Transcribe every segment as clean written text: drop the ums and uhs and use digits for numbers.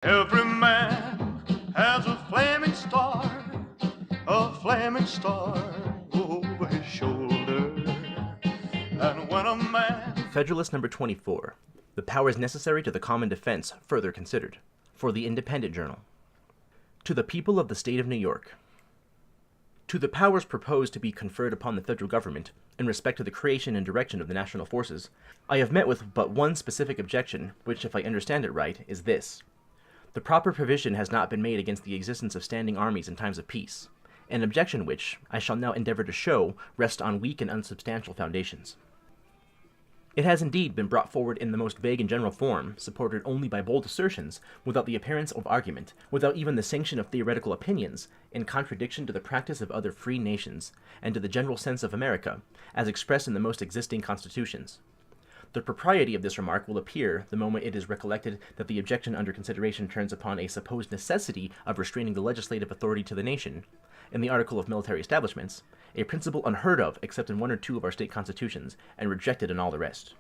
Every man has a flaming star over his shoulder. And when a man... Federalist number 24, the powers necessary to the common defense further considered, for the Independent Journal. To the people of the State of New York. To the powers proposed to be conferred upon the federal government in respect to the creation and direction of the national forces, I have met with but one specific objection, which, if I understand it right, is this. The proper provision has not been made against the existence of standing armies in times of peace, an objection which, I shall now endeavor to show, rests on weak and unsubstantial foundations. It has indeed been brought forward in the most vague and general form, supported only by bold assertions, without the appearance of argument, without even the sanction of theoretical opinions, in contradiction to the practice of other free nations, and to the general sense of America, as expressed in the most existing constitutions. The propriety of this remark will appear the moment it is recollected that the objection under consideration turns upon a supposed necessity of restraining the legislative authority to the nation, in the article of military establishments, a principle unheard of except in one or two of our state constitutions, and rejected in all the rest.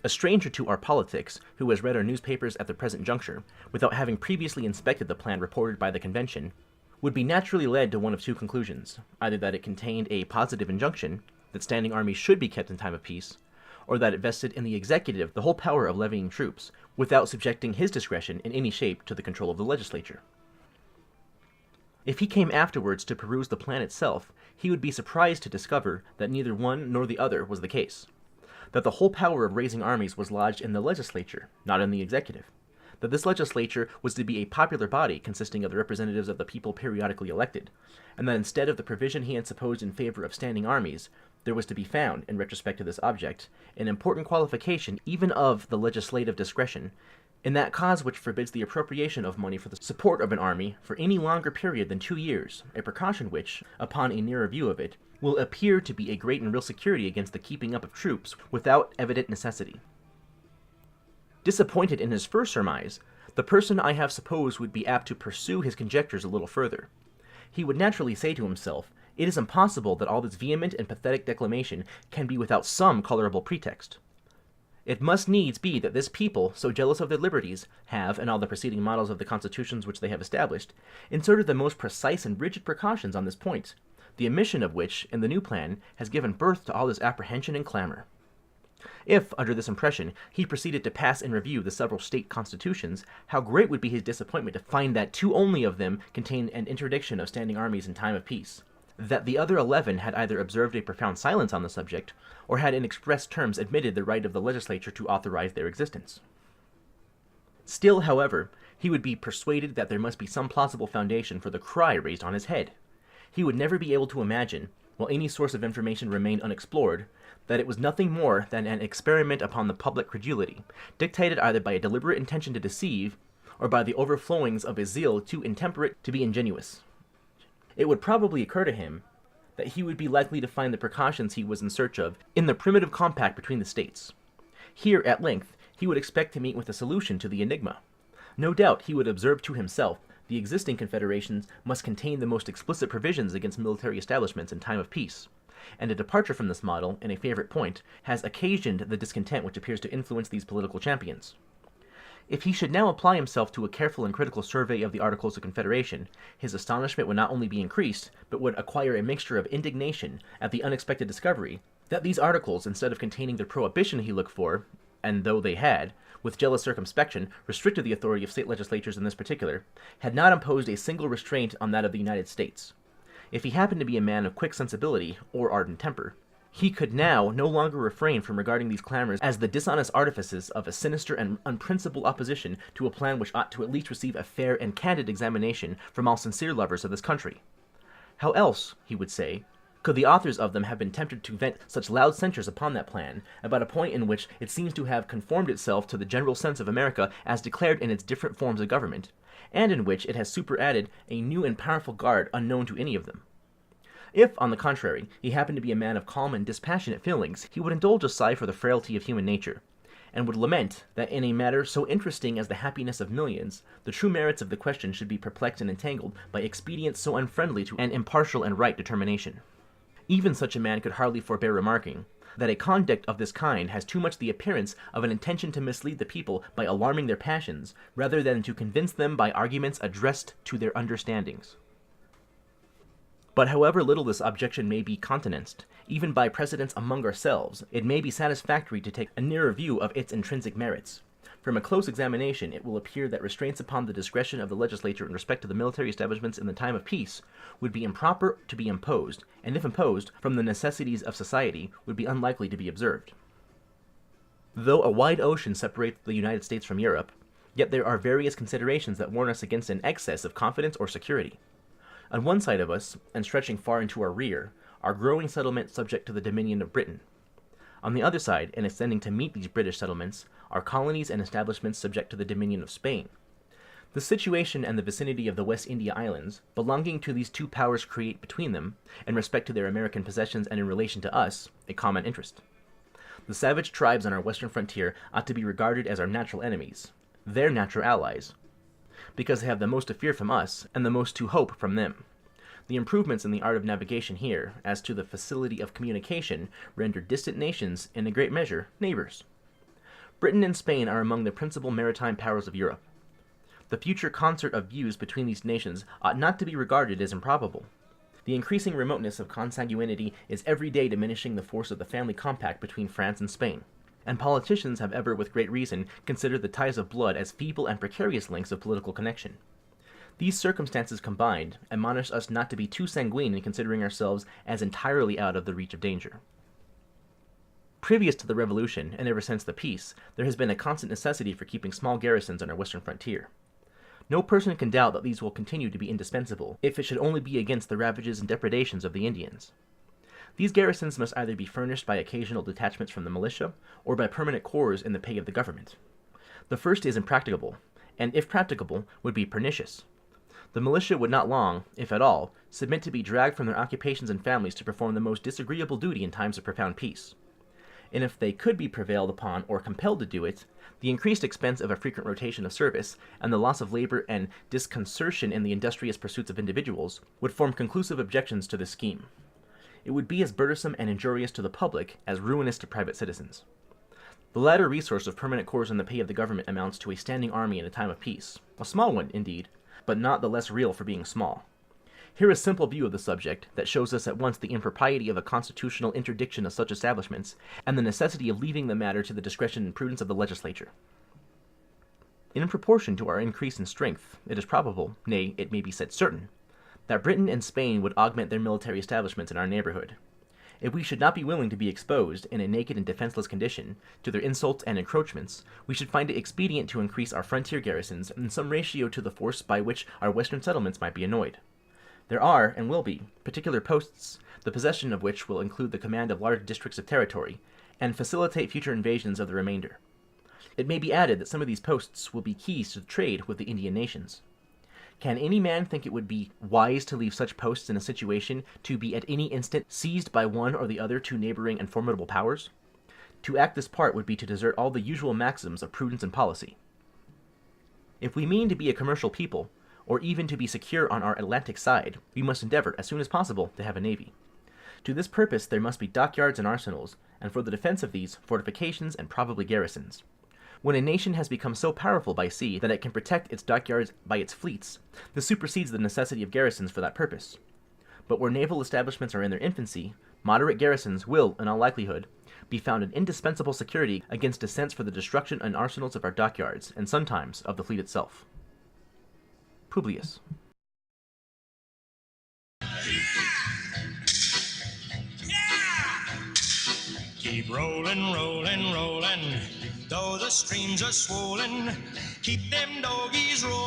A stranger to our politics, who has read our newspapers at the present juncture, without having previously inspected the plan reported by the convention, would be naturally led to one of two conclusions, either that it contained a positive injunction, that standing armies should be kept in time of peace, or that it vested in the executive the whole power of levying troops, without subjecting his discretion in any shape to the control of the legislature. If he came afterwards to peruse the plan itself, he would be surprised to discover that neither one nor the other was the case, that the whole power of raising armies was lodged in the legislature, not in the executive, that this legislature was to be a popular body consisting of the representatives of the people periodically elected, and that instead of the provision he had supposed in favor of standing armies, there was to be found, in retrospect to this object, an important qualification even of the legislative discretion, in that cause which forbids the appropriation of money for the support of an army for any longer period than 2 years, a precaution which, upon a nearer view of it, will appear to be a great and real security against the keeping up of troops without evident necessity. Disappointed in his first surmise, the person I have supposed would be apt to pursue his conjectures a little further. He would naturally say to himself, it is impossible that all this vehement and pathetic declamation can be without some colorable pretext. It must needs be that this people, so jealous of their liberties, have, in all the preceding models of the constitutions which they have established, inserted the most precise and rigid precautions on this point, the omission of which, in the new plan, has given birth to all this apprehension and clamor. If, under this impression, he proceeded to pass in review the several state constitutions, how great would be his disappointment to find that 2 only of them contained an interdiction of standing armies in time of peace, that the other 11 had either observed a profound silence on the subject, or had in express terms admitted the right of the legislature to authorize their existence. Still, however, he would be persuaded that there must be some plausible foundation for the cry raised on his head. He would never be able to imagine, while any source of information remained unexplored, that it was nothing more than an experiment upon the public credulity, dictated either by a deliberate intention to deceive, or by the overflowings of a zeal too intemperate to be ingenuous. It would probably occur to him that he would be likely to find the precautions he was in search of in the primitive compact between the states. Here, at length, he would expect to meet with a solution to the enigma. No doubt he would observe to himself the existing confederations must contain the most explicit provisions against military establishments in time of peace, and a departure from this model, in a favorite point, has occasioned the discontent which appears to influence these political champions. If he should now apply himself to a careful and critical survey of the Articles of Confederation, his astonishment would not only be increased, but would acquire a mixture of indignation at the unexpected discovery that these articles, instead of containing the prohibition he looked for, and though they had, with jealous circumspection, restricted the authority of state legislatures in this particular, had not imposed a single restraint on that of the United States. If he happened to be a man of quick sensibility, or ardent temper, he could now no longer refrain from regarding these clamors as the dishonest artifices of a sinister and unprincipled opposition to a plan which ought to at least receive a fair and candid examination from all sincere lovers of this country. How else, he would say, could the authors of them have been tempted to vent such loud censures upon that plan, about a point in which it seems to have conformed itself to the general sense of America as declared in its different forms of government, and in which it has superadded a new and powerful guard unknown to any of them? If, on the contrary, he happened to be a man of calm and dispassionate feelings, he would indulge a sigh for the frailty of human nature, and would lament that in a matter so interesting as the happiness of millions, the true merits of the question should be perplexed and entangled by expedients so unfriendly to an impartial and right determination. Even such a man could hardly forbear remarking that a conduct of this kind has too much the appearance of an intention to mislead the people by alarming their passions, rather than to convince them by arguments addressed to their understandings. But however little this objection may be countenanced, even by precedents among ourselves, it may be satisfactory to take a nearer view of its intrinsic merits. From a close examination, it will appear that restraints upon the discretion of the legislature in respect to the military establishments in the time of peace would be improper to be imposed, and if imposed, from the necessities of society, would be unlikely to be observed. Though a wide ocean separates the United States from Europe, yet there are various considerations that warn us against an excess of confidence or security. On one side of us, and stretching far into our rear, are growing settlements subject to the dominion of Britain. On the other side, and extending to meet these British settlements, are colonies and establishments subject to the dominion of Spain. The situation and the vicinity of the West India Islands, belonging to these two powers, create between them, in respect to their American possessions and in relation to us, a common interest. The savage tribes on our western frontier ought to be regarded as our natural enemies, their natural allies, because they have the most to fear from us, and the most to hope from them. The improvements in the art of navigation here, as to the facility of communication, render distant nations, in a great measure, neighbors. Britain and Spain are among the principal maritime powers of Europe. The future concert of views between these nations ought not to be regarded as improbable. The increasing remoteness of consanguinity is every day diminishing the force of the family compact between France and Spain, and politicians have ever, with great reason, considered the ties of blood as feeble and precarious links of political connection. These circumstances combined admonish us not to be too sanguine in considering ourselves as entirely out of the reach of danger. Previous to the Revolution, and ever since the peace, there has been a constant necessity for keeping small garrisons on our western frontier. No person can doubt that these will continue to be indispensable, if it should only be against the ravages and depredations of the Indians. These garrisons must either be furnished by occasional detachments from the militia, or by permanent corps in the pay of the government. The first is impracticable, and if practicable, would be pernicious. The militia would not long, if at all, submit to be dragged from their occupations and families to perform the most disagreeable duty in times of profound peace. And if they could be prevailed upon or compelled to do it, the increased expense of a frequent rotation of service, and the loss of labor and disconcertion in the industrious pursuits of individuals, would form conclusive objections to this scheme. It would be as burdensome and injurious to the public as ruinous to private citizens. The latter resource of permanent corps in the pay of the government amounts to a standing army in a time of peace, a small one, indeed, but not the less real for being small. Here is a simple view of the subject that shows us at once the impropriety of a constitutional interdiction of such establishments, and the necessity of leaving the matter to the discretion and prudence of the legislature. In proportion to our increase in strength, it is probable, nay, it may be said certain, that Britain and Spain would augment their military establishments in our neighborhood. If we should not be willing to be exposed, in a naked and defenseless condition, to their insults and encroachments, we should find it expedient to increase our frontier garrisons in some ratio to the force by which our western settlements might be annoyed. There are, and will be, particular posts, the possession of which will include the command of large districts of territory, and facilitate future invasions of the remainder. It may be added that some of these posts will be keys to the trade with the Indian nations. Can any man think it would be wise to leave such posts in a situation to be at any instant seized by one or the other two neighboring and formidable powers? To act this part would be to desert all the usual maxims of prudence and policy. If we mean to be a commercial people, or even to be secure on our Atlantic side, we must endeavor, as soon as possible, to have a navy. To this purpose there must be dockyards and arsenals, and for the defense of these, fortifications and probably garrisons. When a nation has become so powerful by sea that it can protect its dockyards by its fleets, this supersedes the necessity of garrisons for that purpose. But where naval establishments are in their infancy, moderate garrisons will, in all likelihood, be found an indispensable security against descents for the destruction and arsenals of our dockyards, and sometimes of the fleet itself. Publius. Keep rolling, rolling, rolling, though the streams are swollen. Keep them doggies rolling.